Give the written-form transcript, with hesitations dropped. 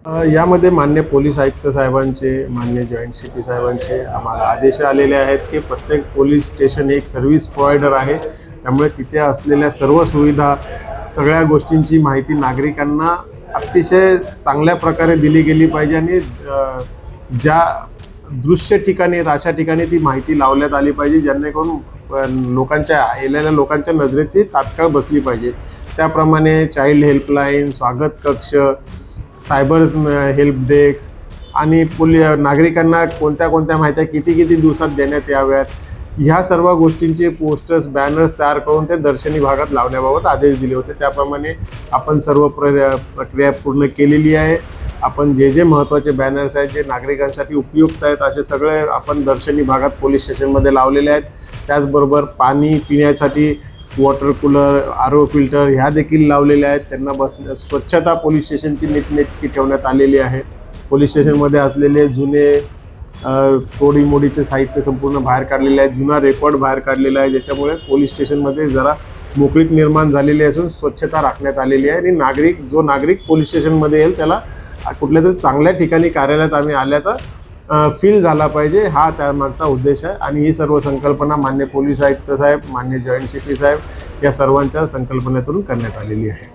यामध्ये मान्य पोलीस आयुक्त साहेबांचे, मान्य जॉईंट CP साहेबांचे आम्हाला आदेश आलेले आहेत की प्रत्येक पोलीस स्टेशन एक सर्व्हिस प्रोव्हायडर आहे. त्यामुळे तिथे असलेल्या सर्व सुविधा, सगळ्या गोष्टींची माहिती नागरिकांना अतिशय चांगल्या प्रकारे दिली गेली पाहिजे आणि ज्या दृश्य ठिकाणी आहेत अशा ठिकाणी ती माहिती लावण्यात आली पाहिजे, जेणेकरून लोकांच्या नजरेत ती तात्काळ बसली पाहिजे. त्याप्रमाणे चाइल्ड हेल्पलाईन, स्वागत कक्ष, सायबर हेल्प डेस्क आणि नागरिकांना कोणत्या माहित्या किती दिवसात देण्यात याव्यात, ह्या सर्व गोष्टींचे पोस्टर्स, बॅनर्स तयार करून ते दर्शनी भागात लावण्याबाबत आदेश दिले होते. त्याप्रमाणे आपण सर्व प्रक्रिया पूर्ण केलेली आहे. आपण जे महत्त्वाचे बॅनर्स आहेत, जे नागरिकांसाठी उपयुक्त आहेत, असे सगळे आपण दर्शनी भागात पोलीस स्टेशनमध्ये लावलेले आहेत. त्याचबरोबर पाणी पिण्यासाठी वॉटर कूलर, RO फिल्टर ह्या देखील लावलेल्या आहेत. त्यांना स्वच्छता पोलीस स्टेशनची नीटनेटकी ठेवण्यात आलेली आहे. पोलीस स्टेशनमध्ये असलेले जुने तोडीमोडीचे साहित्य संपूर्ण बाहेर काढलेले आहे. जुना रेकॉर्ड बाहेर काढलेला आहे, ज्याच्यामुळे पोलीस स्टेशनमध्ये जरा मोकळीक निर्माण झालेली असून स्वच्छता राखण्यात आलेली आहे. आणि जो नागरिक पोलीस स्टेशनमध्ये येईल त्याला कुठल्या तरी चांगल्या ठिकाणी कार्यालयात आम्ही आल्याचा फील झाला पाहिजे, हा त्यामागचा उद्देश आहे. आणि ही सर्व संकल्पना मान्य पोलीस आयुक्त साहेब, मान्य जॉईंट CP साहेब या सर्वांच्या संकल्पनेतून करण्यात आलेली आहे.